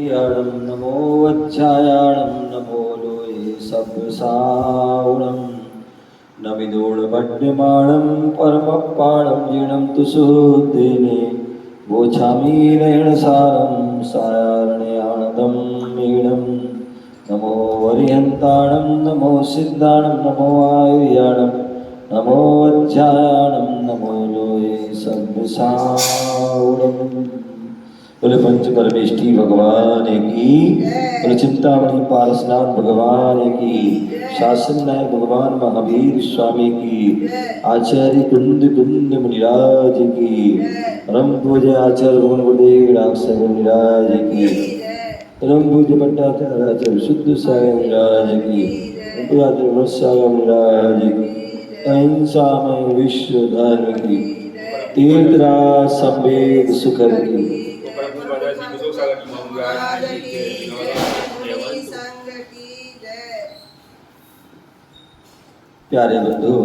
हरियाणं नमो वज्रायाणं नमो लोये सब्सावणं नमिदोळपट्यमाणं परमपाणं जीर्णं तु सुदेने वोछामीरेणसारं सायार्णयाणदं मीणं नमो वरिहन्ताणं नमो सिद्धाणं नमो आयुर्याणं नमो वज्रायाणं नमो लोये सब्सावणं। बोले पंच परमेष्ठी भगवान की, बोले चिंतामणि पारसनाथ भगवान की, शासन नायक भगवान महावीर स्वामी की, आचार्य कुंद कुंद मुनिराज की, परम पूज्य आचार्य भगवान गुरुदेव डाक्सर मुनिराज की, परम पूज्य पट्टाचार्य शुद्ध सागर मुनिराज की, पूज्य वत्सागर मुनिराज की, अहिंसामय विश्व धर्म की, तीर्थराज संवेद सुकर की, प्यारे बंधु,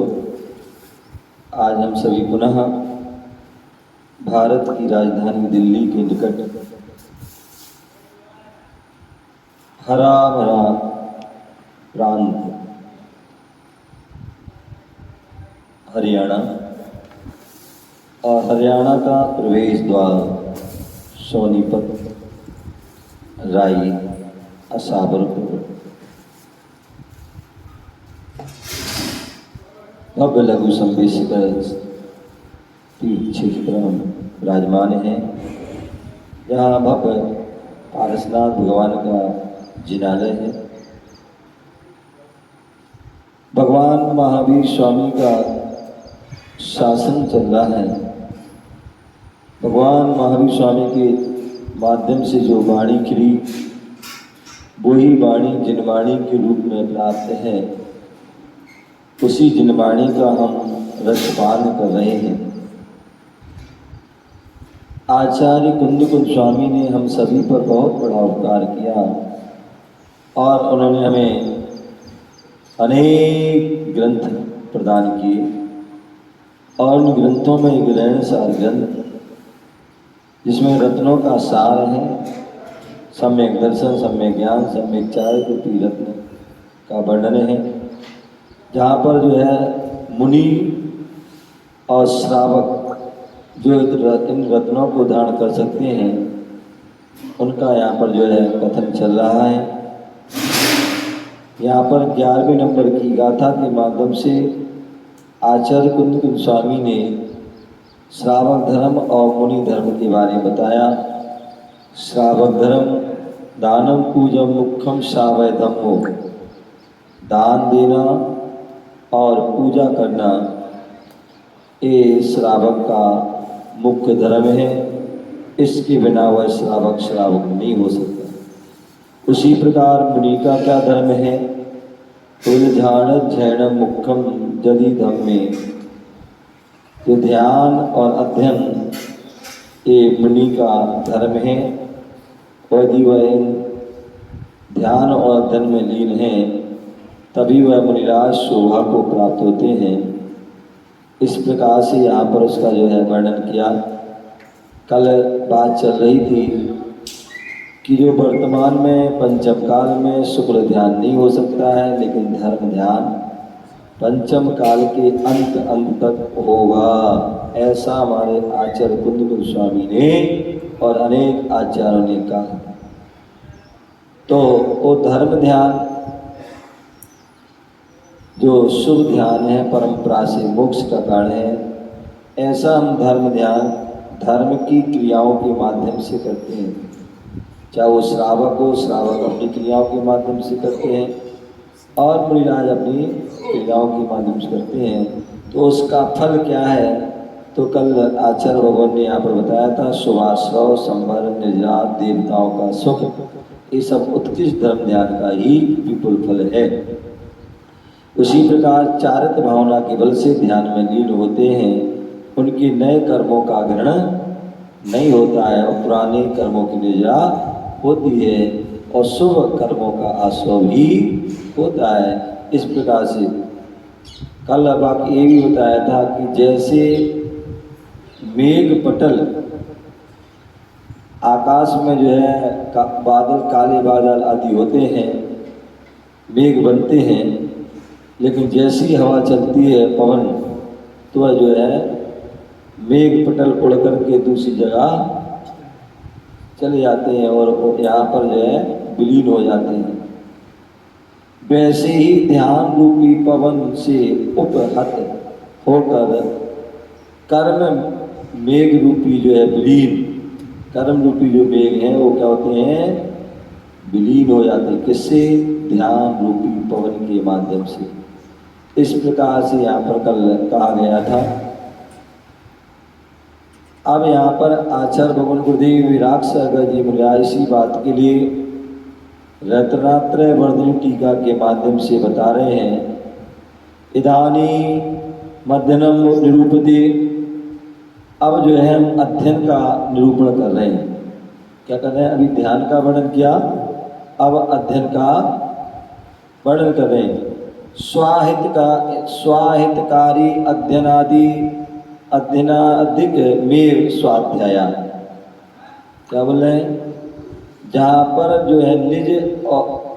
आज हम सभी पुनः भारत की राजधानी दिल्ली के निकट हरा भरा प्रांत हरियाणा और हरियाणा का प्रवेश द्वार सोनीपत, राई, असाबरपुर, भव्य लघु संवेशिकर तीर्थ क्षेत्र विराजमान है। यहाँ भव्य पारसनाथ भगवान का जिनालय है। भगवान महावीर स्वामी का शासन चल रहा है। भगवान महावीर स्वामी के माध्यम से जो वाणी खिली, वही वाणी जिनवाणी के रूप में प्राप्त है। उसी जिनवाणी का हम रसपान कर रहे हैं। आचार्य कुंद कुंद स्वामी ने हम सभी पर बहुत बड़ा उपकार किया और उन्होंने हमें अनेक ग्रंथ प्रदान किए और उन ग्रंथों में एक रहनसार ग्रंथ जिसमें रत्नों का सार है, सम्यक दर्शन, सम्यक ज्ञान, सम्यक चारित्र्य रत्न का वर्णन है, जहाँ पर जो है मुनि और श्रावक जो इन रत्नों को धारण कर सकते हैं उनका यहाँ पर जो है कथन चल रहा है। यहाँ पर 11वें नंबर की गाथा के माध्यम से आचार्य कुंद कुंद स्वामी ने श्रावक धर्म और मुनि धर्म के बारे में बताया। श्रावक धर्म दानम पूजम मुख्यम श्रावय धम्मो, दान देना और पूजा करना ये श्रावक का मुख्य धर्म है। इसके बिना वह श्रावक नहीं हो सकता। उसी प्रकार मुनि का क्या धर्म है? उलझाण झैणम मुख्यम जदि धम्मे, जो ध्यान और अध्ययन ये मुनि का धर्म है। यदि वह ध्यान और अध्ययन में लीन है तभी वह मुनिराज शोभा को प्राप्त होते हैं। इस प्रकार से यहाँ पर उसका जो है वर्णन किया। कल बात चल रही थी कि जो वर्तमान में पंचम काल में शुक्ल ध्यान नहीं हो सकता है, लेकिन धर्म ध्यान पंचम काल के अंत तक होगा। ऐसा हमारे आचार्य कुंद कुंद स्वामी ने और अनेक आचार्यों ने कहा। तो वो धर्म ध्यान जो शुभ ध्यान है, परंपरा से मोक्ष का कारण है, ऐसा हम धर्म ध्यान धर्म की क्रियाओं के माध्यम से करते हैं। चाहे वो श्रावक हो, श्रावक अपनी क्रियाओं के माध्यम से करते हैं और मुनिराज अपनी क्रियाओं के माध्यम से करते हैं। तो उसका फल क्या है? तो कल आचार्य भगवान ने यहाँ पर बताया था, शुभाश्रव, संवर, निर्जरा, देवताओं का सुख, ये सब उत्कृष्ट धर्म ध्यान का ही विपुल फल है। उसी प्रकार चारित्र भावना के बल से ध्यान में लीन होते हैं, उनके नए कर्मों का ग्रहण नहीं होता है और पुराने कर्मों की निर्जरा होती है और शुभ कर्मों का आश्रव भी होता है। इस प्रकार से कल बाकी ये भी बताया था कि जैसे मेघ पटल आकाश में जो है बादल, काले बादल आदि होते हैं, मेघ बनते हैं, लेकिन जैसी हवा चलती है पवन, तो वह जो है मेघ पटल उड़ करके दूसरी जगह चले जाते हैं और यहाँ पर जो है विलीन हो जाते हैं। वैसे ही ध्यान रूपी पवन से उपहत होकर कर्म मेघ रूपी जो है विलीन, कर्म रूपी जो मेघ हैं वो क्या होते हैं, विलीन हो जाते हैं। किससे? ध्यान रूपी पवन के माध्यम से। इस प्रकार से यहाँ पर कल कहा गया था। अब यहाँ पर आचार्य भगवान गुरुदेव विराग सागर जी मुनिराज इसी बात के लिए रत्नात्रय वर्धनी टीका के माध्यम से बता रहे हैं। इदानी मध्यनम निरूपति, अब जो है हम अध्ययन का निरूपण कर रहे हैं। क्या कर रहे हैं? अभी ध्यान का वर्णन किया, अब अध्ययन का वर्णन कर रहे हैं। स्वाहितकारी अध्ययनादि अध्ययनाधिक मेव स्वाध्याय। क्या बोल रहे हैं? जहाँ पर जो है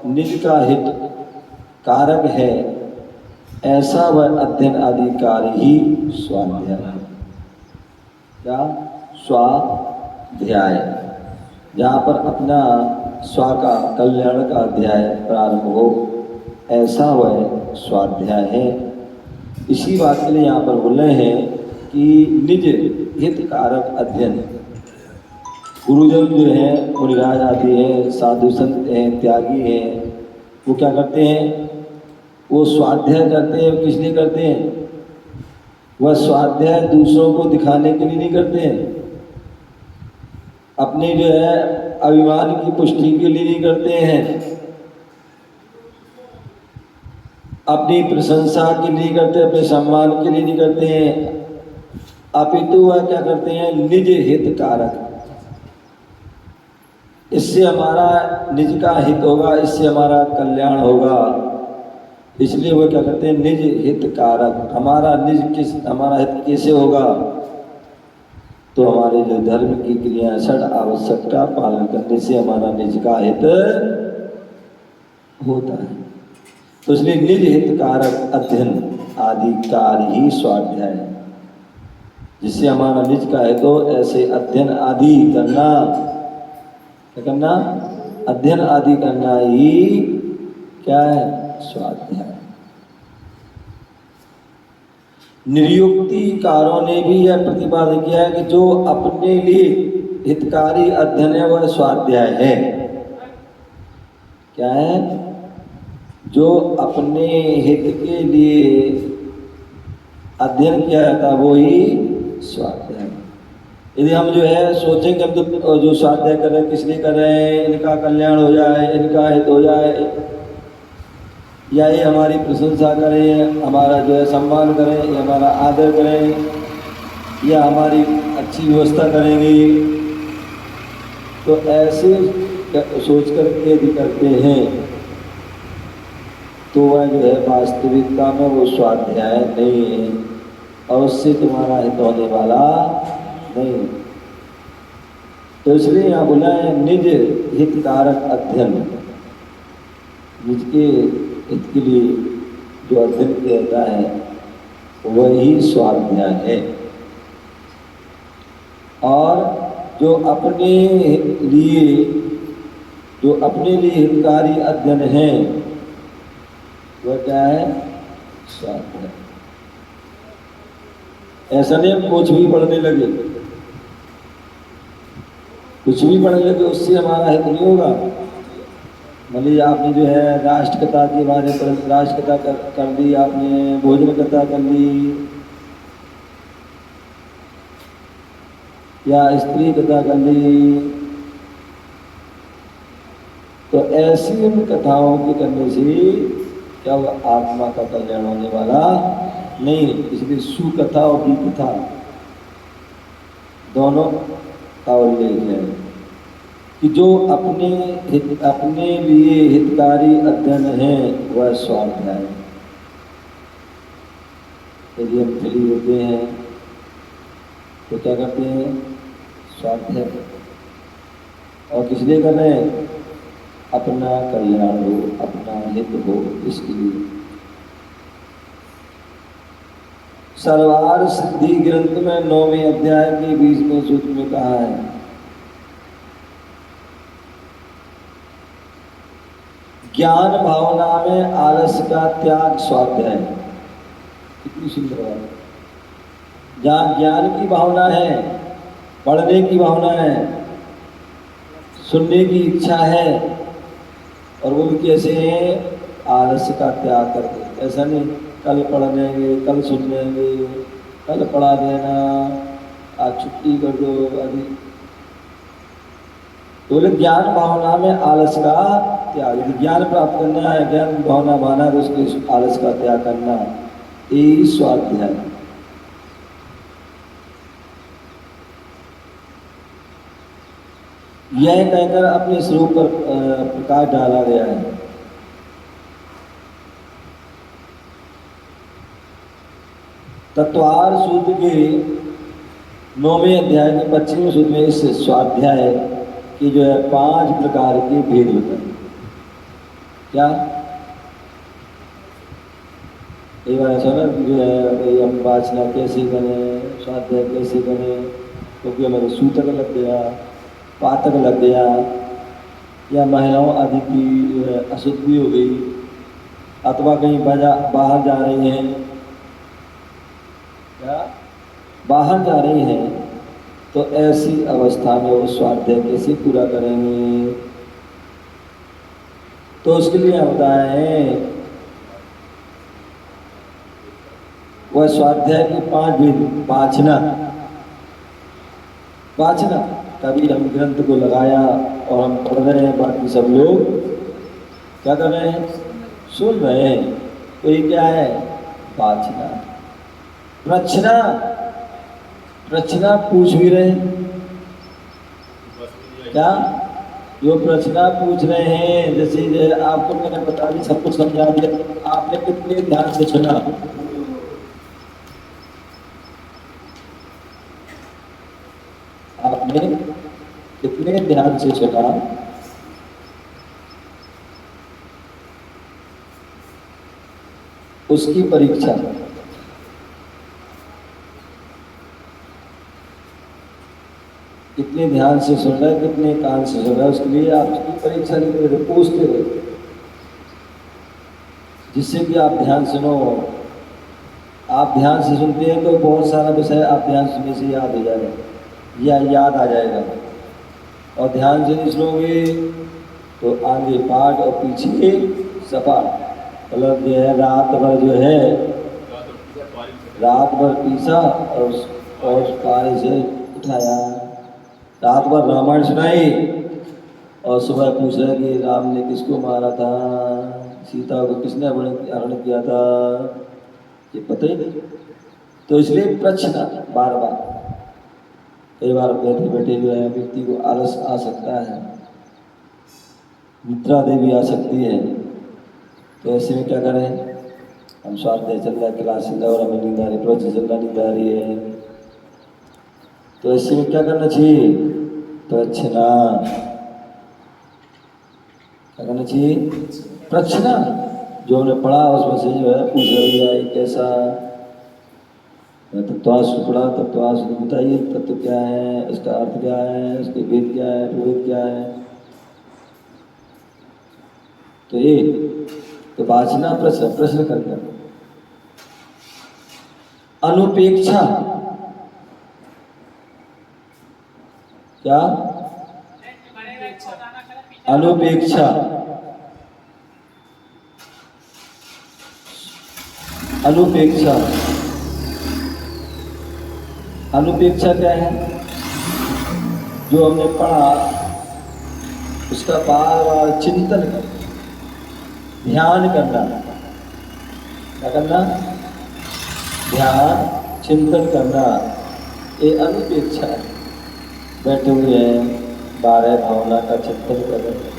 निज का हित कारक है, ऐसा वह अध्ययन आदि कार्य ही स्वाध्याय है। क्या? स्वाध्याय, जहाँ पर अपना स्व का कल्याण का अध्याय प्रारंभ हो, ऐसा वह स्वाध्याय है। इसी बात के लिए यहाँ पर बोल रहे हैं कि निज हित कारक अध्ययन। गुरुजन जो है, मुनिराज आदि हैं, साधु संत हैं, त्यागी हैं, वो क्या करते हैं? वो स्वाध्याय करते हैं। किस लिए करते हैं? वह स्वाध्याय दूसरों को दिखाने के लिए नहीं करते हैं, अपने जो है अभिमान की पुष्टि के लिए नहीं करते हैं, अपनी प्रशंसा के लिए करते हैं, अपने सम्मान के लिए नहीं करते हैं, अपितु वह क्या करते हैं? निज हित कारक। इससे हमारा निज का हित होगा, इससे हमारा कल्याण होगा, इसलिए वह क्या करते हैं? निज हित कारक। हमारा हित कैसे होगा? तो हमारे जो धर्म की क्रिया षड आवश्यक का पालन करने से हमारा निज का हित होता है। तो इसलिए निज हित कारक अध्ययन आदि कार्य ही स्वाध्याय है। जिससे हमारा निज का हित हो, ऐसे अध्ययन आदि करना। क्या करना? अध्ययन आदि करना ही क्या है? स्वाध्याय। निरुक्तिकारों ने भी यह प्रतिपादन किया है कि जो अपने लिए हितकारी अध्ययन है वह स्वाध्याय है। क्या है? जो अपने हित के लिए अध्ययन किया जाता है वो ही स्वाध्याय है। यदि हम जो है सोचेंगे हम तो जो स्वाध्याय कर रहे हैं किस लिए कर रहे हैं, इनका कल्याण हो जाए, इनका हित हो जाए, या ये हमारी प्रशंसा करें, हमारा जो है सम्मान करें, या हमारा आदर करें, या हमारी अच्छी व्यवस्था करेंगे, तो ऐसे सोच कर यदि करते हैं तो वह जो है वास्तविकता में वो स्वाध्याय नहीं है और उससे तुम्हारा हित होने वाला नहीं। तो इसलिए यहाँ बोला है निज हितकारक अध्ययन। निज के हित के लिए जो अध्ययन किया जाता है वही स्वाध्याय है। और जो अपने लिए हितकारी अध्ययन है वह क्या है? स्वाध्याय। ऐसा नहीं हम कुछ भी पढ़ने लगे, उससे हमारा हित नहीं होगा। मान लीजिए आपने जो है राष्ट्र कथा के बारे में राष्ट्र कथा कर दी, आपने भोजन कथा कर ली, या स्त्री कथा कर ली, तो ऐसी उन कथाओं के करने से क्या वो आत्मा का कल्याण होने वाला नहीं। इसलिए सुकथा और विकथा दोनों का उल्लेख है कि जो अपने लिए हितकारी अध्ययन है वह स्वाध्याय है। यदि हम फ्री होते हैं तो क्या करते हैं? स्वाध्याय। और किस लिए कर रहे हैं? अपना कल्याण हो, अपना हित हो, इसके लिए। सर्वार सिद्धि ग्रंथ में 9वें अध्याय के 20वें सूत्र में कहा है, ज्ञान भावना में आलस का त्याग स्वाध्याय। कितनी सुंदर बात। जहाँ ज्ञान की भावना है, पढ़ने की भावना है, सुनने की इच्छा है, और वो भी कैसे हैं? आलस का त्याग कर दे। ऐसा नहीं कल पढ़ लेंगे, कल सुन लेंगे, कल पढ़ा देना, आज छुट्टी कर दो अभी। तो बोले ज्ञान भावना में आलस का त्याग। यदि ज्ञान प्राप्त करना है, ज्ञान भावना माना है, तो उसके आलस का त्याग करना, यही स्वाध्याय है। यह कहकर अपने स्वरूप पर प्रकाश डाला गया है। तत्वार सूत्र के 9वें अध्याय के 25वें सूत्र में इस स्वाध्याय की जो है 5 प्रकार के भेद होते हैं। क्या? एक बार ऐसा ना जो है भाई हम वाचना कैसे करें, स्वाध्याय कैसे करें, क्योंकि हमारे सूतक लग गया, पातक लग गया, या महिलाओं आदि की अशुद्धि हो गई, अथवा कहीं बाहर जा रही हैं, क्या बाहर जा रही हैं, तो ऐसी अवस्था में वो स्वाध्याय कैसे पूरा करेंगे? तो उसके लिए हम बताएं वह स्वाध्याय के 5 भेद। वाचना कभी हम ग्रंथ को लगाया और हम पढ़ रहे हैं, बाकी सब लोग क्या कर रहे हैं? सुन रहे हैं। तो ये क्या है? वाचना। प्रश्ना पूछ भी रहे हैं। क्या? जो प्रश्न पूछ रहे हैं, जैसे आपको मैंने बता दी, सब कुछ समझा दिया, आपने कितने ध्यान से सुना? आपने कितने ध्यान से सुना? उसकी परीक्षा। कितने ध्यान से सुन रहे, कितने कान से सुन रहे, उसके लिए आप उसकी परीक्षा लेते रहे, पूछते रहे, जिससे कि आप ध्यान सुनो। आप ध्यान से सुनते हैं तो बहुत सारा विषय आप ध्यान सुनने से याद हो जाएगा, या याद आ जाएगा। और ध्यान से नहीं सुनोगे तो आगे पाठ और पीछे सपाट। मतलब जो है रात भर जो है, रात भर पीसा और पारे से उठाया, रात भर रामायण सुनाई और सुबह पूछ रहे कि राम ने किसको मारा था, सीता को किसने हरण किया था, ये पता ही नहीं। तो इसलिए प्रश्न बार बार, कई बार बैठे बैठे जो है व्यक्ति को आलस आ सकता है, निद्रा देवी आ सकती है। तो ऐसे में क्या करें? हम स्वाध्याय चल रहा है, क्लास चल रहा है और हमें नींद आ रही, प्रोजेक्ट चल रहा, नींद आ रही है, तो ऐसे में क्या करना चाहिए? प्रश्ना। क्या करना चाहिए? प्रश्ना। जो हमने पढ़ा उसमें से जो है पूछ लिया, कैसा तत्वास पढ़ा, तत्वास बताइए तत्व क्या है, इसका अर्थ क्या है, इसके भेद क्या है, प्रभेद क्या है। तो ये तो वाचना, प्रश्न करना। अनुपेक्षा। क्या? अनुपेक्षा। अनुपेक्षा। अनुपेक्षा क्या है? जो हमने पढ़ा उसका बार बार चिंतन करना, ध्यान करना। क्या करना? ध्यान चिंतन करना, ये अनुपेक्षा है। बैठे हुए हैं, 12 भावना का चिंतन कर रहे हैं,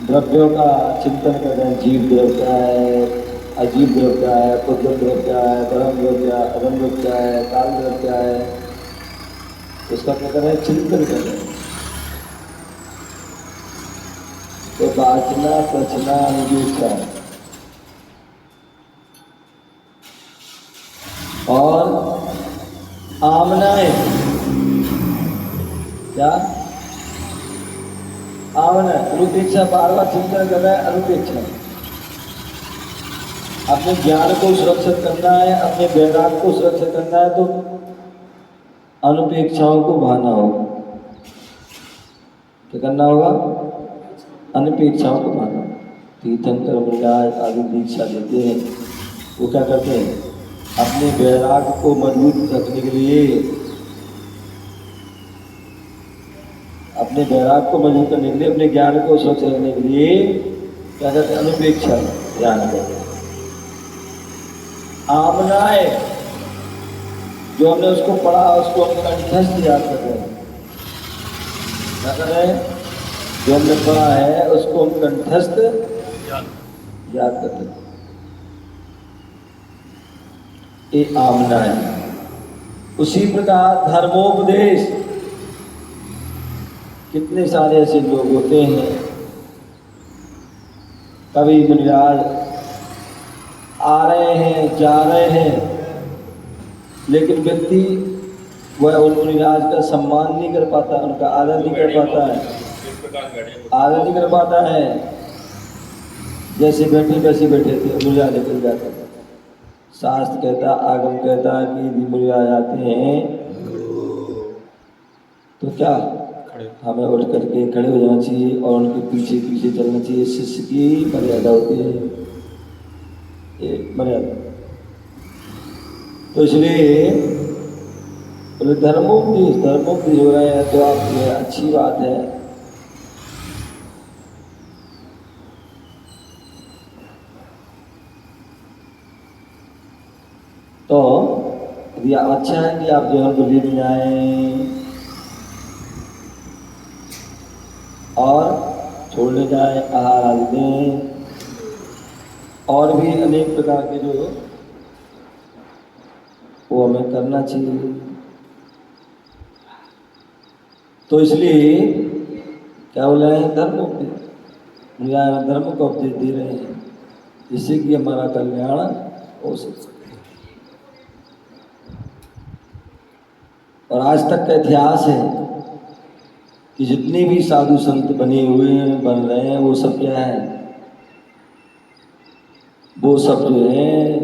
द्रव्यों का चिंतन कर रहे हैं, जीव द्रव्य क्या है, अजीब द्रव्य क्या है, पुत्र द्रव्य क्या है, परम द्रव्य क्या है, अधम द्रव्य क्या है, काल द्रव्य क्या है। उसका क्या कर रहे हैं? चिंतन कर रहे हैं। तो वाचना पचना अनुदेशा और आमनाएं, क्या आमना अनुपेक्षा, बार बार चिंतन कर रहा है। अनुपेक्षा अपने ज्ञान को सुरक्षित करना है, अपने वैराग को सुरक्षित करना है, तो अनुपेक्षाओं को भाना होगा। क्या करना होगा? अनुपेक्षाओं को भाना। तीर्थंकर मुनिराज आदि दीक्षा देते हैं, वो क्या करते हैं? अपने वैराग को मजबूत रखने के लिए, अपने वैराग को मजबूत करने के लिए, अपने ज्ञान को सुरक्षित रखने के लिए क्या करते हैं? अनुपेक्षा ध्यान करते हैं। आमनाएं, जो हमने उसको पढ़ा उसको हम कंठस्थ याद कर रहे हैं। क्या कर रहे हैं? जो हमने पढ़ा है उसको हम कंठस्थ याद करते हैं। ये आमना है। उसी प्रकार धर्मोपदेश, कितने सारे ऐसे लोग होते हैं, कभी मुनिराज आ रहे हैं जा रहे हैं, लेकिन व्यक्ति वह उन मुनिराज का सम्मान नहीं कर पाता, उनका आदर नहीं कर पाता है, आदर नहीं कर पाता है। जैसे बैठे वैसे बैठे थे, मुनिराज निकल जाते हैं। शास्त्र कहता, आगम कहता है कि यदि मुनिराज आते हैं तो क्या हमें उठ करके खड़े हो जाना चाहिए और उनके पीछे पीछे चलना चाहिए। शिष्य की मर्यादा होती है, ये मर्यादा। तो इसलिए धर्मोपदेश हो रहे हैं तो आप ये अच्छी बात है। तो यदि अच्छा है कि आप जो है उनको लेने जाएं और छोड़ने जाएं, आहार आदि दें, और भी अनेक प्रकार के जो वो हमें करना चाहिए। तो इसलिए क्या बोल रहे हैं? धर्म उपदेश, धर्म का उपदेश दे रहे हैं, जिससे कि हमारा कल्याण हो सके। और आज तक का इतिहास है कि जितने भी साधु संत बने हुए हैं, बन रहे हैं, वो सब क्या है? वो सब जो है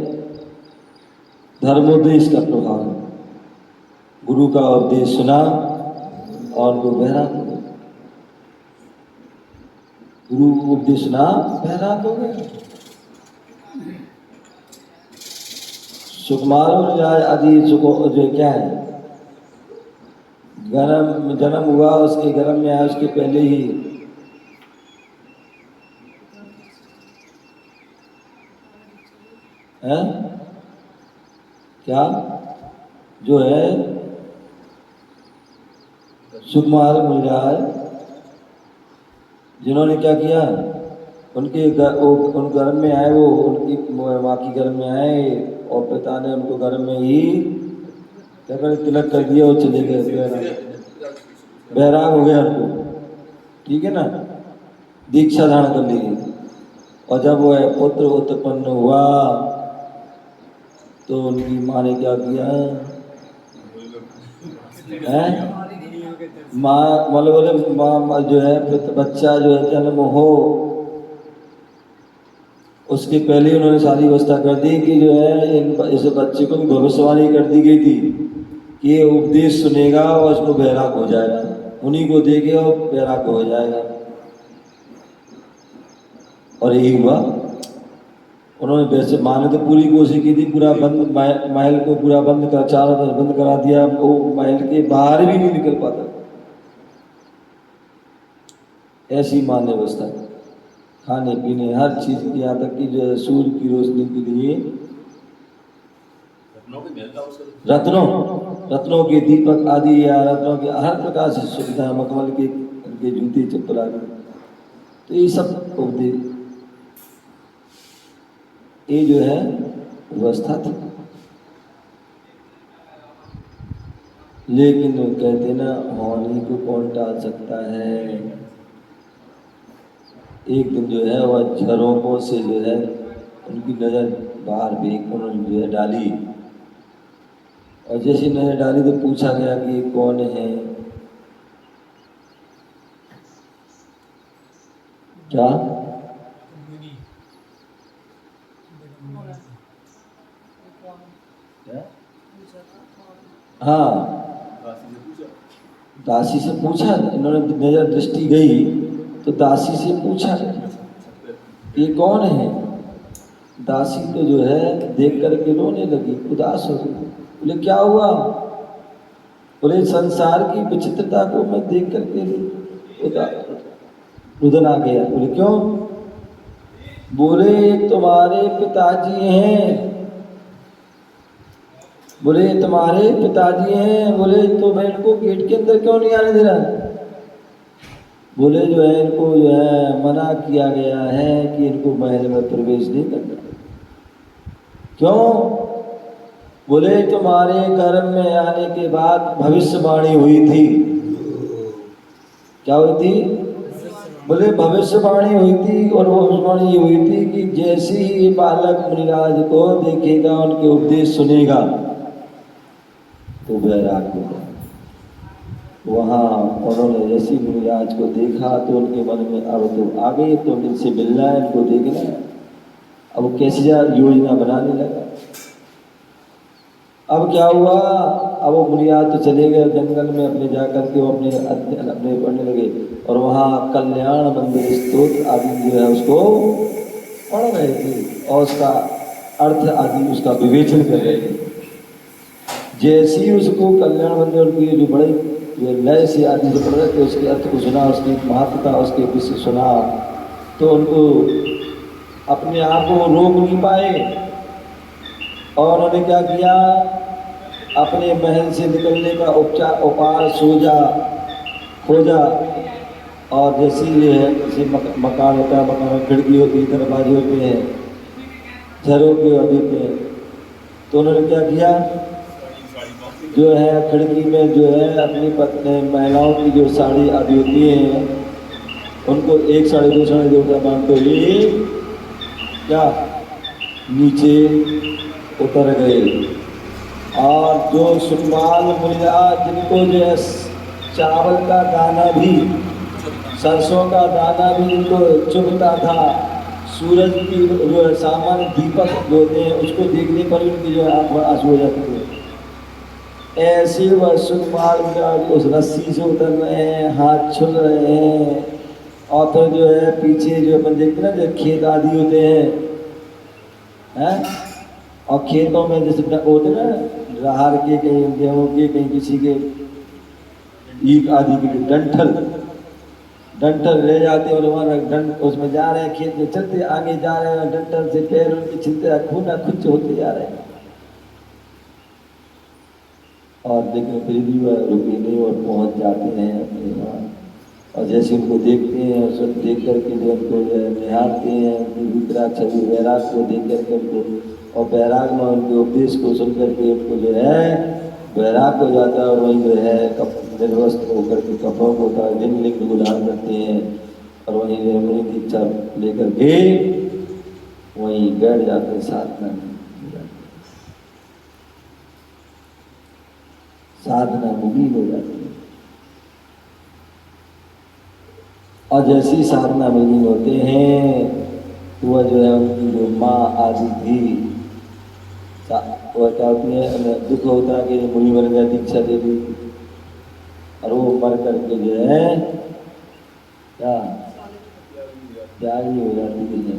धर्मोपदेश का प्रभाव। गुरु का उपदेश सुना और वो बहराग हो गए। गुरु उपदेश सुना, बहराग हो गए। सुकुमार आदि जो क्या है, जन्म हुआ, उसके गर्भ में आया, उसके पहले ही है क्या जो है सुकुमार मुनिराज, जिन्होंने क्या किया, उनके उन गर्भ में आए, वो उनकी माँ की गर्भ में आए और पिता ने उनको गर्भ में ही क्या कर तिलक कर दिया और चले गए, बैराग हो गया उनको। ठीक है ना, दीक्षा धारण कर ली। और जब वह पुत्र उत्पन्न हुआ तो उनकी माँ ने क्या किया है? माँ मतलब माँ जो है बच्चा जो है जन्म हो उसके पहले उन्होंने सारी व्यवस्था कर दी कि जो है इस बच्चे को भविष्यवाणी कर दी गई थी कि ये उपदेश सुनेगा और इसको बैराग हो जाएगा, उन्हीं को देखे और बैराग हो जाएगा। और यही हुआ। उन्होंने वैसे माने तो पूरी कोशिश की थी, पूरा बंद महल को पूरा बंद कर, चारों तरफ बंद करा दिया, वो महल के बाहर भी नहीं निकल पाता। ऐसी मान्य व्यवस्था, खाने पीने हर चीज की, यहाँ तक कि जो है सूर्य की रोशनी के लिए रत्नों के दीपक आदि या रत्नों के हर प्रकार से सुविधा, मखमल के जूते चप्पल आदि, तो ये सब उपदेश, ये जो है व्यवस्था थी। लेकिन वो कहते ना, होनी को कौन टाल सकता है। एक दिन जो है वह झरोकों से जो है उनकी नज़र बाहर फेंक उन्होंने जो है डाली, और जैसी नज़र डाली तो पूछा गया कि ये कौन है। क्या? हाँ, दासी से पूछा, इन्होंने नजर दृष्टि गई तो दासी से पूछा ये कौन है। दासी तो जो है देख करके रोने लगी, उदास हो गई। बोले क्या हुआ? बोले संसार की विचित्रता को मैं देख करके रुदन आ गया। बोले क्यों? बोले तुम्हारे पिताजी हैं। बोले तुम्हारे पिताजी हैं। बोले तो मैं इनको गेट के अंदर क्यों नहीं आने दे रहा? बोले जो है इनको जो है मना किया गया है कि इनको महल में प्रवेश नहीं करना। क्यों? बोले तुम्हारे गर्भ में आने के बाद भविष्यवाणी हुई थी। क्या हुई थी? बोले भविष्यवाणी हुई थी, और वो भविष्यवाणी हुई थी कि जैसे ही बालक मुनिराज को देखेगा, उनके उपदेश सुनेगा तो वैराग होगा। वहाँ उन्होंने जैसे मुनिराज को देखा तो उनके मन में अब तो आ गई, तो इनसे मिलना है, इनको देखना है। अब वो कैसी योजना बनाने लगा। अब क्या हुआ? अब वो मुनिराज तो चले गए जंगल में अपने जाकर के, वो अपने पढ़ने लगे, और वहाँ कल्याण मंदिर स्तोत्र आदि जो है उसको पढ़ रहे थे, और उसका अर्थ आदि उसका विवेचन कर रहे थे। जैसे ही उसको कल्याण मंदिर की जो बड़े लय से आदि जो पढ़ रहे थे, उसके अर्थ को सुना, उसकी महत्ता, उसके विषय सुना, तो उनको अपने आप को रोक नहीं पाए, और उन्होंने क्या किया? अपने महल से निकलने का उपाय खोजा, और जैसे ये है जैसे मकान होता है, मकान में खिड़की होती है, दरवाजे होते हैं, झरोके होते हैं, तो उन्होंने क्या किया? जो है खिड़की में जो है अपनी पत्नी महिलाओं की जो साड़ी आदि होती है, उनको एक साड़ी दो साड़ी दो बांध तो ये क्या नीचे उतर गए। और जो सुकमाल मुनिराज जिनको जो है चावल का दाना भी, सरसों का दाना भी इनको चुभता था, सूरज की जो है सामान्य दीपक जो होते हैं उसको देखने पर उनकी जो है आंख में आंसू हो जाते थे। ऐसे वह सुकमाल मुनिराज उस रस्सी से उतर रहे हैं, हाथ छुल रहे हैं, और फिर जो है पीछे जो अपन देखते ना, जो खेत आदि होते हैं, और खेतों में जैसे होते ना राहर के, कहीं गेहूं के, कहीं किसी के ईख आदि के डंठल ले जाते हैं, और वहाँ उसमें जा रहे हैं, खेत में चलते आगे जा रहे हैं, डंठल से पैर उनके छिलते खूना खुच होते जा रहे हैं, और लेकिन फिर भी वह रुके नहीं और पहुंच जाते हैं अपने वहाँ। और जैसे उनको देखते हैं, सब देख करके जो उनको जो है निहारते हैं, उनकी विकराल छवि वैराग को देख करके उनको, और वैराग में उनके उपदेश को सुन करके उनको जो है वैराग हो जाता है, और वहीं जो है निर्वस्त्र होकर के कपड़ों को उतार लिंग को धारण करते हैं, और वहीं जो मुनि दीक्षा लेकर के वहीं बैठ जाते हैं, साधना मुलीन हो जाती है। और जैसे ही साधना मुलीन होते हैं तो वह जो है उनकी जो माँ आदि थी, वह क्या होती है, दुख होता है कि मुनि बन गया, दीक्षा दे दी, और वो मर करके जो है क्या त्यागी हो जाती है।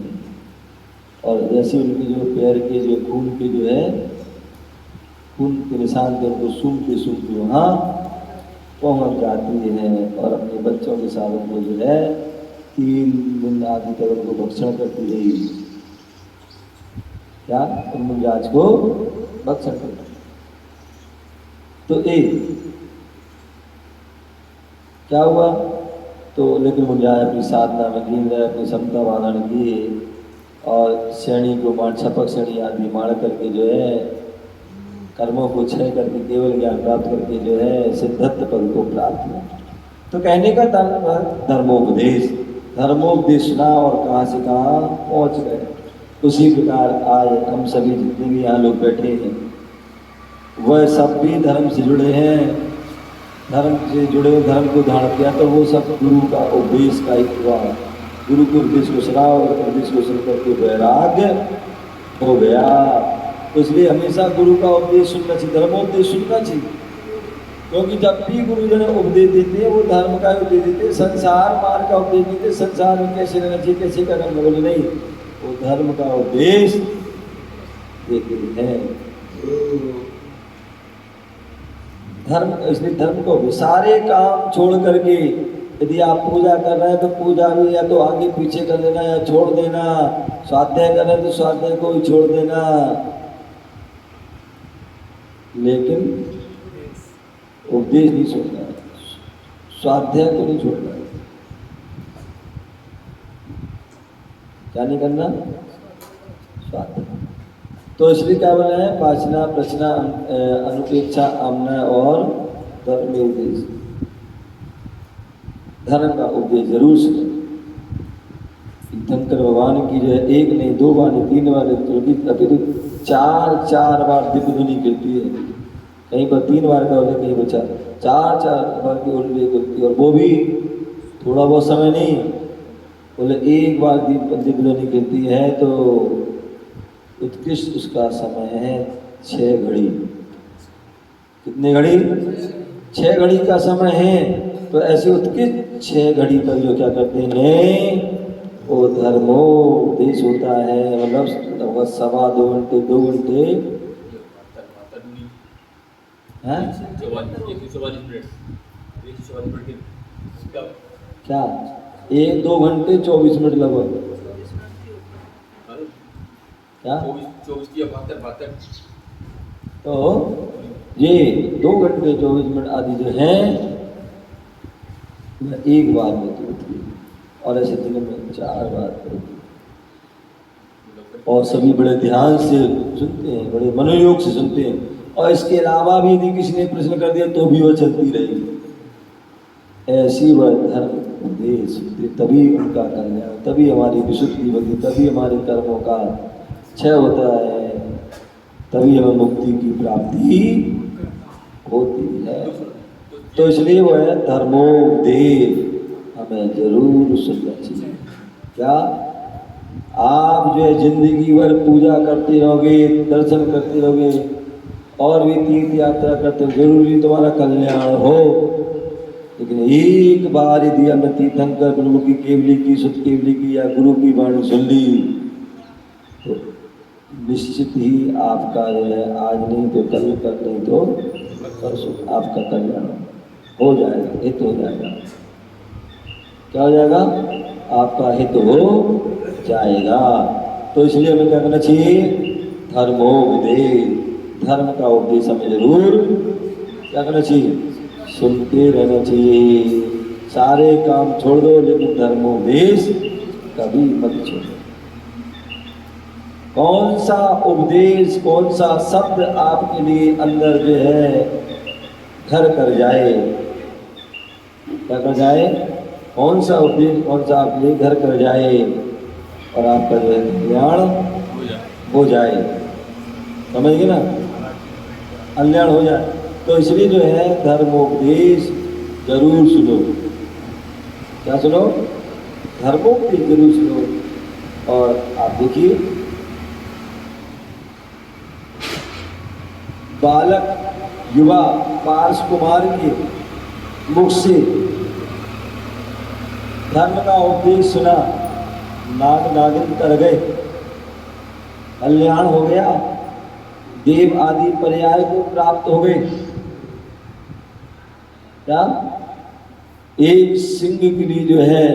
और जैसे उनकी जो पैर के जो खून के जो है खून के निशान थे, उनको सूंघते वहाँ पहुँच जाती है, और अपने बच्चों के साथ उनको जो है 3 दिन आदि तक उनको भक्षण करती रही। क्या? उन मुनिराज को भक्षण करती। तो क्या हुआ? तो लेकिन मुनिराज अपनी साधना में लीन रहे, अपनी क्षमता वाहन किए, और श्रेणी को छपक श्रेणी आदि मार करके जो है कर्मों को क्षय करके केवल ज्ञान प्राप्त करके जो है सिद्धत्व पद को प्राप्त किया। तो कहने का धर्मोपदेश, धर्मोपदेश सुना और कहाँ से कहाँ पहुँच गए। उसी प्रकार आज हम सभी जितने भी यहाँ लोग बैठे हैं वह सब भी धर्म से जुड़े हैं, धर्म से जुड़े धर्म को धारण किया तो वो सब गुरु का उपदेश का ही हुआ। गुरु के उपदेश को सुना और उपदेश को सुन करके वैराग्य हो गया। तो इसलिए हमेशा गुरु का उपदेश सुनना चाहिए, धर्मोपदेश सुनना चाहिए, क्योंकि जब भी गुरुजन उपदेश देते हैं वो धर्म का उपदेश देते हैं, संसार मार्ग का उपदेश देते हैं, संसार में कैसे रहना चाहिए, कैसे करना बोले नहीं, वो धर्म का उपदेश देते हैं। धर्म, इसलिए धर्म को सारे काम छोड़ करके यदि आप पूजा कर रहे हैं तो पूजा भी या तो आगे पीछे कर देना या छोड़ देना, स्वाध्याय कर रहे हैं तो स्वाध्याय को भी छोड़ देना, लेकिन उपदेश नहीं छोड़ना है, स्वाध्याय को नहीं छोड़ना है। क्या नहीं करना? स्वाध्याय। तो इसलिए क्या बोला है? पाचना प्रचना अनुपेक्षा आमना और धर्म उपदेश, धर्म का उपदेश जरूर सुनो। शंकर भगवान की जो है एक नहीं दो बार नहीं तीन बार अभी चार बार दिव्य ध्वनि गिरती है, कहीं पर 3 बार का होता है, कहीं पर चार बार की उल्लेख होती है, और वो भी थोड़ा बहुत समय नहीं, बोले एक बार दिव्य ध्वनि गिरती है तो उत्कृष्ट उसका समय है 6 घड़ी। कितने घड़ी? 6 घड़ी का समय है। तो ऐसे उत्कृष्ट 6 घड़ी पर जो क्या करते हैं वो धर्मोपदेश होता है, मतलब 2.25 घंटे 2 घंटे क्या 1-2 घंटे 24 मिनट लगभग, क्या 24 तो ये 2 घंटे 24 मिनट आदि जो है एक बार में होती है, और ऐसे दिन में 4 बार होती है, और सभी बड़े ध्यान से सुनते हैं, बड़े मनोयोग से सुनते हैं, और इसके अलावा भी यदि किसी ने प्रश्न कर दिया तो भी वह चलती रहेगी। ऐसी वह धर्म उपदेश, तभी उनका कल्याण, तभी हमारी विशुद्धि होती, तभी हमारे कर्मों का क्षय होता है, तभी हमें मुक्ति की प्राप्ति होती है। तो इसलिए वो है धर्मोपदेश हमें जरूर सुनना चाहिए। क्या आप जो है जिंदगी भर पूजा करते रहोगे, दर्शन करते रहोगे और भी तीर्थ यात्रा करते हो, जरूरी तुम्हारा कल्याण हो, लेकिन एक बार यदि हमने तीर्थंकर प्रभु की केवली की, सुत केवली की या गुरु की वाणी सुन ली तो निश्चित ही आपका जो है आज नहीं तो कल, कल नहीं तो परसों आपका कल्याण हो जाएगा, हित हो जाएगा। क्या हो जाएगा? आपका हित हो जाएगा। तो इसलिए हमें क्या करना चाहिए? धर्मोपदेश, धर्म का उपदेश हमें जरूर क्या करना चाहिए? सुनते रहना चाहिए। सारे काम छोड़ दो लेकिन धर्मोपदेश कभी मत छोड़ो। कौन सा उपदेश, कौन सा शब्द आपके लिए अंदर जो है घर कर जाए, क्या कर जाए? कौन सा उपदेश, कौन सा आपके लिए घर कर जाए और आपका जो है कल्याण हो जाए, समझ गए ना? कल्याण हो जाए। तो इसलिए जो है धर्मोपदेश जरूर सुनो। क्या सुनो? धर्मोपदेश जरूर सुनो। और आप देखिए बालक, युवा, पार्श कुमार के मुख से धर्म का उपदेश सुना, नाग नागिन कर गए, कल्याण हो गया, देव आदि पर्याय को प्राप्त हो गए। क्या? एक सिंह के लिए जो है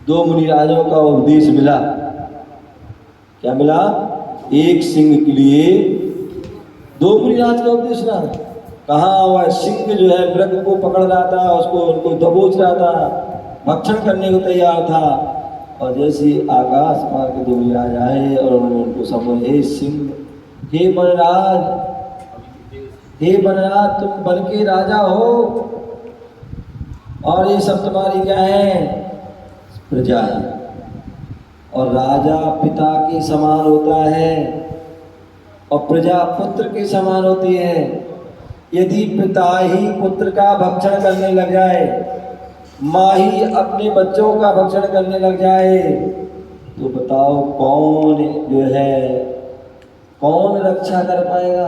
2 मुनिराजों का उपदेश मिला। क्या मिला? एक सिंह के लिए 2 मुनिराज का उपदेश ना। कहाँ वह सिंह जो है मृग को पकड़ रहा था, उसको उनको दबोच रहा था, भक्षण करने को तैयार था, और जैसे आकाश मार्ग 2 मुनिराज आए और उन्होंने उनको समझे, हे सिंह, हे वनराज, हे बनराज तुम बन के राजा हो और ये सब तुम्हारी क्या है, प्रजा है। और राजा पिता के समान होता है और प्रजा पुत्र के समान होती है। यदि पिता ही पुत्र का भक्षण करने लग जाए, माँ ही अपने बच्चों का भक्षण करने लग जाए, तो बताओ कौन जो है, कौन रक्षा कर पाएगा?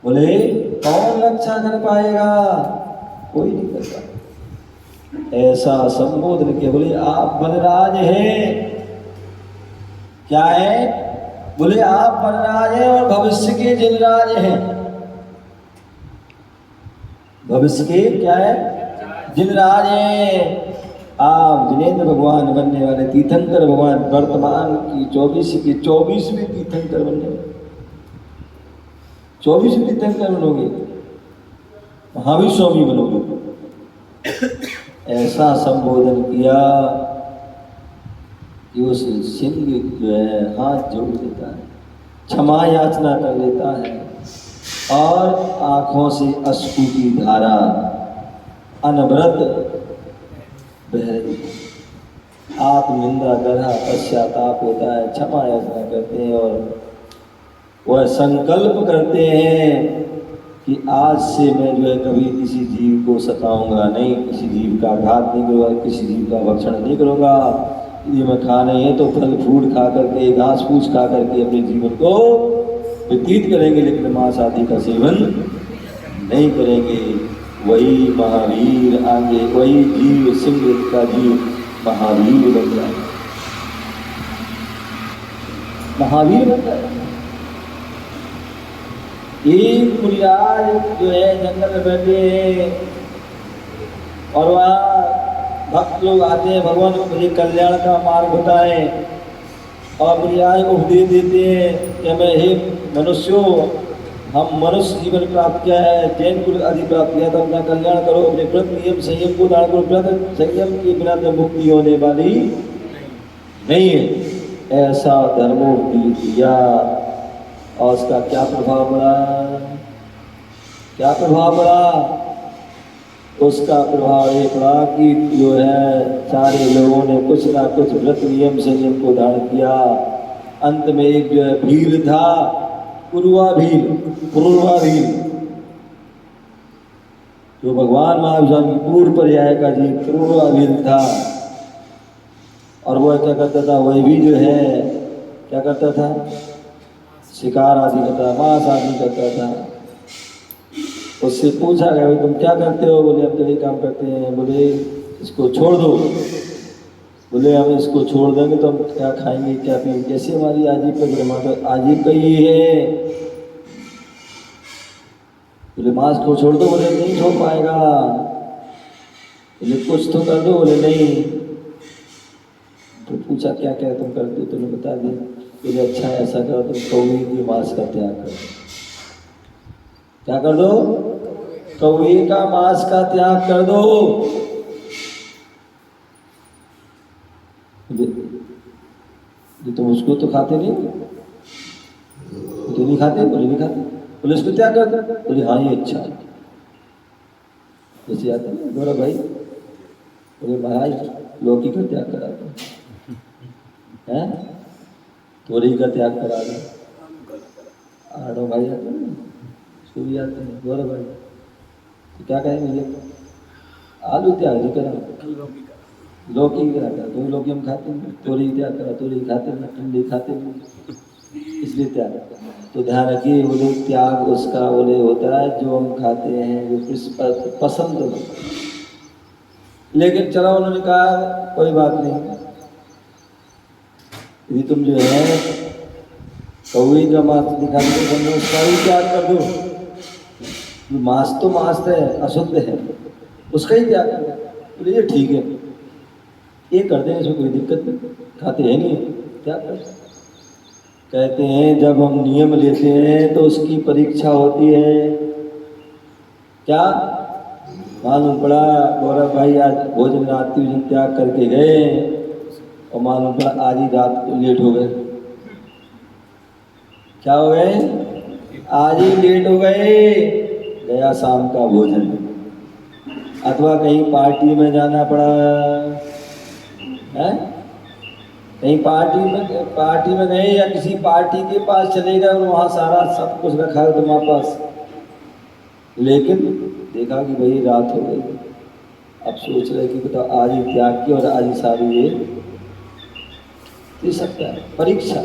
बोले कौन रक्षा कर पाएगा? कोई नहीं कर पाएगा। ऐसा संबोधन किया। बोले आप बनराज हैं। क्या है? बोले आप बनराज हैं और भविष्य के जिनराज हैं। भविष्य के क्या है? जिनराज हैं। आप जिनेंद्र भगवान बनने वाले, तीर्थंकर भगवान, वर्तमान की 24वीं तीर्थंकर बनने वाले, 24वीं तीर्थंकर बनोगे, महावीर स्वामी बनोगे। ऐसा संबोधन किया कि उस सिंह जो है हाथ जोड़ देता है, क्षमा याचना कर लेता है और आंखों से अश्रु की धारा अनवरत बह रही है। आत्मनिंदा कर पश्चाताप होता है, क्षमा याचना करते हैं और वह संकल्प करते हैं कि आज से मैं जो है कभी किसी जीव को सताऊंगा नहीं, किसी जीव का घात नहीं करूँगा, किसी जीव का भक्षण नहीं करूँगा। यदि मैं खाने हैं तो फल फ्रूट खा करके, घास फूस खा करके अपने जीवन को व्यतीत करेंगे, लेकिन मांस आदि का सेवन नहीं करेंगे। वही महावीर आगे, वही जीव सिंह का जीव महावीर बन जाए, महावीर बन जाए। एक मुनिराज जो है जंगल में बैठे हैं और वहाँ भक्त लोग आते हैं, भगवान मुझे कल्याण का मार्ग बताएं, और मुनिराज को उपदेश देते हैं कि मैं हे मनुष्यों, हम मनुष्य जीवन प्राप्त किया है, जैन कुल आदि प्राप्त किया, तो अपना कल्याण करो, अपने व्रत नियम संयम को धारण करो। व्रत संयम के बिना तो मुक्ति होने वाली नहीं है। ऐसा धर्मोपदेश दिया और उसका क्या प्रभाव पड़ा? क्या प्रभाव पड़ा? उसका प्रभाव ये पड़ा कि जो है सारे लोगों ने कुछ ना कुछ व्रत नियम संयम को धारण किया। अंत में एक जो है भील था, पूर्वा भील, जो भगवान महावीर स्वामी पूर्व पर्याय का जी पूर्वा भील था। और वह क्या करता था? वह भी जो है क्या करता था? शिकार आदि करता, मांस आदि करता था। उससे पूछा गया तुम क्या करते हो? बोले हम तो यही काम करते हैं। बोले इसको छोड़ दो। बोले हम इसको छोड़ देंगे तो हम क्या खाएंगे, क्या पिएंगे, कैसे हमारी आजीव पे? बोले माता आजीव का ही है। बोले मांस को छोड़ दो। बोले नहीं छोड़ पाएगा। बोले कुछ तो कर दो। बोले नहीं। तो पूछा क्या क्या तुम करते हो? तुमने बता दिया। बोले अच्छा ऐसा करो तुम कौवे के मांस का त्याग करो। क्या कर दो? कौवे का मांस का त्याग कर दो। ये तुम उसको तो खाते नहीं, तो नहीं खाते? बोले नहीं खाते। बोले इसको त्याग कर दो। बोले हाँ ये अच्छा है। जैसे आते हैं बोला भाई, बोले महाराज लौकी का त्याग करा दो, हैं तोरी का त्याग करा दो। आठों भाई आते हैं, उसको भी आते हैं। बोला भाई तो क्या कहेंगे? ये आलू त्याग नहीं करा, लौकी क्या करा? तुम लौकी हम खाते हैं। तोरी त्याग करा, तोरी खाते हैं, टिंडे खाते हैं, इसलिए त्याग। तो ध्यान रखिए, बोले त्याग उसका बोले होता है जो हम खाते हैं, जो पसंद हो। लेकिन चलो उन्होंने कहा कोई बात नहीं, यदि तुम जो है कौवे का मांस दिखाते हो तो उसका ही त्याग कर दो। मांस तो मांस है, अशुद्ध है, उसका ही त्याग कर दो। बोले ये ठीक है, ये करते हैं, इसमें कोई दिक्कत नहीं, खाते हैं नहीं, त्याग कर। कहते हैं जब हम नियम लेते हैं तो उसकी परीक्षा होती है। क्या मालूम पड़ा? गौरव भाई आज भोजन रात्रि भोजन त्याग करके गए और मालूम पड़ा आज ही रात को लेट हो गए। क्या हो गए? आज ही लेट हो गए, गया शाम का भोजन। अथवा कहीं पार्टी में जाना पड़ा है, कहीं पार्टी में गए या किसी पार्टी के पास चले गए और वहाँ सारा सब कुछ रखा है तुम्हारे पास, लेकिन देखा कि भाई रात हो गई। अब सोच रहे कि बताओ आज ही त्याग किया और आज ही सारी ये दे सकता है। परीक्षा,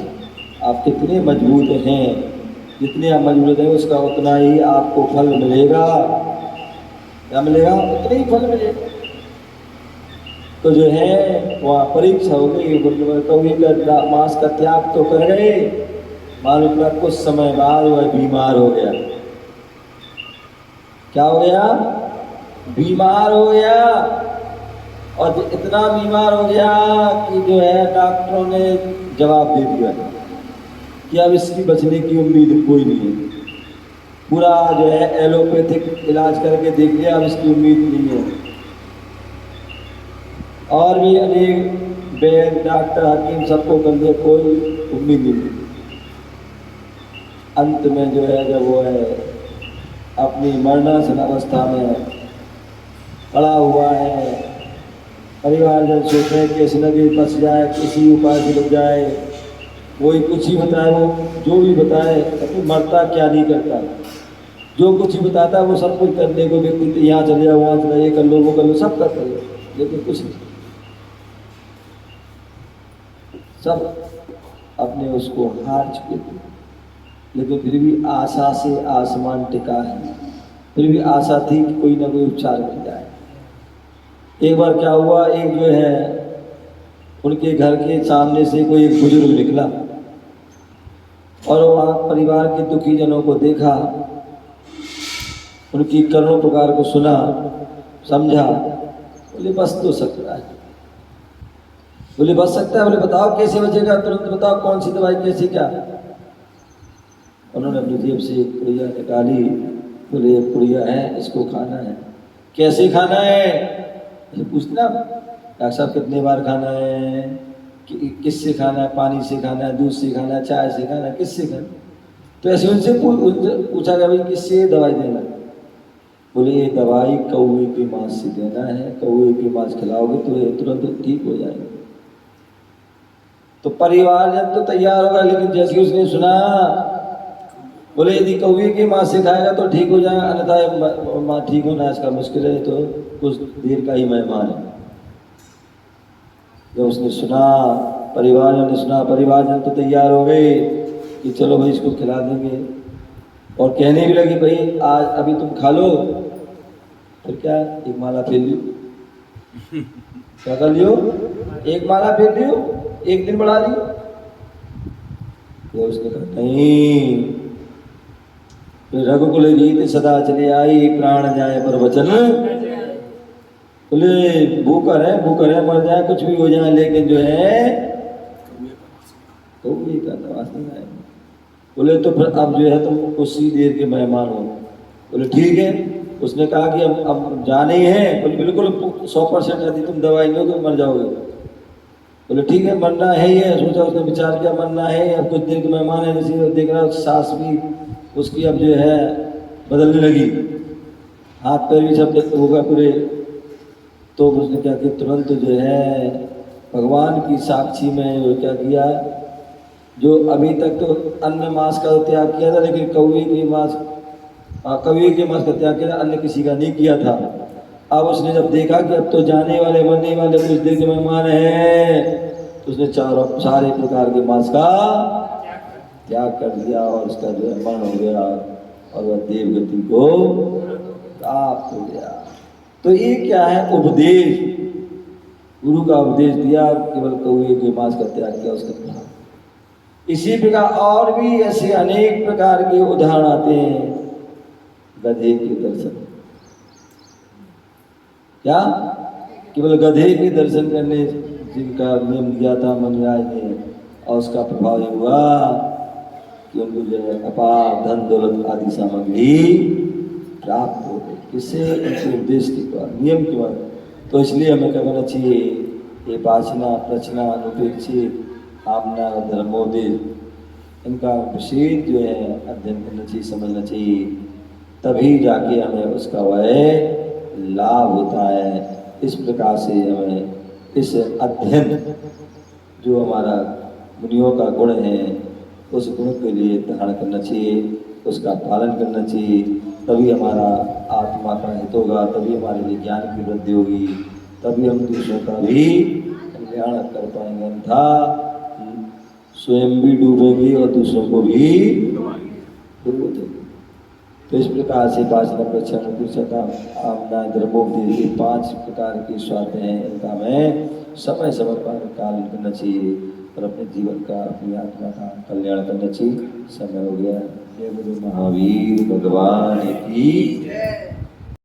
आप कितने मजबूत हैं, जितने आप मजबूत हैं उसका उतना ही आपको फल मिलेगा। क्या मिलेगा? उतना ही फल मिलेगा। तो जो है वहाँ परीक्षा हो गई। कभी का मांस का त्याग तो कर गए, मालूम पड़ा कुछ समय बाद वह बीमार हो गया। क्या हो गया? बीमार हो गया। और इतना बीमार हो गया कि जो है डॉक्टरों ने जवाब दे दिया कि अब इसकी बचने की उम्मीद कोई नहीं है। पूरा जो है एलोपैथिक इलाज करके देख लिया, अब इसकी उम्मीद नहीं है। और भी अनेक वैद्य, डॉक्टर, हकीम सबको कर दिया, कोई उम्मीद नहीं। अंत में जो है जब वो है अपनी मरणासन अवस्था में पड़ा हुआ है, परिवार जब सोच रहे कि इस नदी बच जाए, किसी उपाय से बच जाए, कोई कुछ ही बताए, वो जो भी बताए, तो मरता क्या नहीं करता, जो कुछ ही बताता है वो सब कुछ करने को व्यक्ति यहाँ चले जाओ, वहाँ चले, ये कर लो, वो कर लो, सब करते हैं, लेकिन कुछ नहीं, सब अपने उसको हार चुके थे। लेकिन फिर भी आशा से आसमान टिका है, फिर भी आशा थी कि कोई ना कोई उपचार मिल जाए। एक बार क्या हुआ, एक जो है उनके घर के सामने से कोई एक बुजुर्ग निकला और वहाँ परिवार के दुखी जनों को देखा, उनकी करुण पुकार को सुना, समझा, बोले बस तो सकता है, बोले बच सकता है, बोले बताओ कैसे बचेगा, तुरंत बताओ कौन सी दवाई, कैसे क्या। उन्होंने अपनी जेब से एक पुड़िया निकाली, बोले ये पुड़िया है, इसको खाना है। कैसे खाना है ये पूछना, डॉक्टर साहब कितने बार खाना है, किससे खाना है, पानी से खाना है, दूध से खाना है, चाय से खाना है, किससे खाना है। तो ऐसे उनसे पूछा गया भाई किससे दवाई देना है। बोले ये दवाई कौवे के मांस से देना है, कौवे के मांस खिलाओगे तो ये तुरंत ठीक हो जाएगा। तो परिवार जब तो तैयार होगा, लेकिन जैसे उसने सुना, बोले यदि कौवे के मांस से खाएगा तो ठीक हो जाएगा, अन्यथा माँ ठीक होना इसका मुश्किल है, तो कुछ देर का ही मेहमान है। जब उसने सुना, परिवारजन ने सुना, परिवारजन तो तैयार हो गए कि चलो भाई इसको खिला देंगे, और कहने भी लगे भाई आज अभी तुम खा लो। फिर क्या, एक माला फेर लियो, क्या कर लियो, एक माला फेर लियो, एक दिन बढ़ा लियो। तो उसने कहा नहीं, रघुकुल रीत सदा चले आई, प्राण जाए पर वचन। बोले भूखा है, मर जाए, कुछ भी हो जाए, लेकिन जो है तो ये का नवाज नहीं आए। बोले तो फिर अब जो है तुम उसी देर के मेहमान हो। बोले ठीक है। उसने कहा कि अब जाने ही है। बोले बिल्कुल 100% यदि तुम दवाई लो तो मर जाओगे। बोले ठीक है, मरना है ही है। सोचा उसने, विचार किया मरना है, अब कुछ देर के मेहमान है, जैसे देख रहा सांस भी उसकी अब जो है बदलने लगी, हाथ पैर भी सब होगा पूरे। तो उसने क्या किया, तुरंत जो है भगवान की साक्षी में वो क्या किया, जो अभी तक तो अन्य मांस का त्याग किया था, लेकिन कौवे के मांस का त्याग किया था, अन्य किसी का नहीं किया था। अब उसने जब देखा कि अब तो जाने वाले मरने वाले कुछ देर के मेहमान हैं, तो उसने सारे प्रकार के मांस का त्याग कर दिया और उसका जो है मरण हो गया और वह देव गति को प्राप्त हो गया। तो ये क्या है, उपदेश, गुरु का उपदेश दिया, केवल कौवे के मांस का त्याग किया, उसका त्याग। इसी प्रकार और भी ऐसे अनेक प्रकार के उदाहरण आते हैं। गधे के दर्शन, क्या केवल गधे के दर्शन करने जिनका नियम दिया था मनराज ने, और उसका प्रभाव ये हुआ कि उनको जो है अपार धन दौलत आदि सामग्री प्राप्त हो गई। किससे? उनके उपदेश के द्वारा, नियम के द्वारा। तो इसलिए हमें क्या करना चाहिए, ये वासना प्रचना अनुपेक्षित आमना धर्मोदेश, इनका विशेष जो है अध्ययन करना चाहिए, समझना चाहिए, तभी जाके हमें उसका वह लाभ होता है। इस प्रकार से हमें इस अध्ययन जो हमारा मुनियों का गुण है उस गुण के लिए धारण करना चाहिए, उसका पालन करना चाहिए, तभी हमारा आत्मा का हित होगा, तभी हमारे लिए ज्ञान की वृद्धि होगी, तभी हम दूसरों का भी कल्याण कर पाएंगे। अन्यथा स्वयं भी डूबेंगे और दूसरों को भी डूबो देंगे। तो इस प्रकार से 5 नंबर 6 नंबर आमना धर्मोपदेश ये 5 प्रकार की स्वास्थ्य हैं, इनका हमें समय समय पर पालन करना चाहिए और अपने जीवन का, अपनी आत्मा का कल्याण करना चाहिए। समय हो गया। जय गुरु महावीर भगवान की।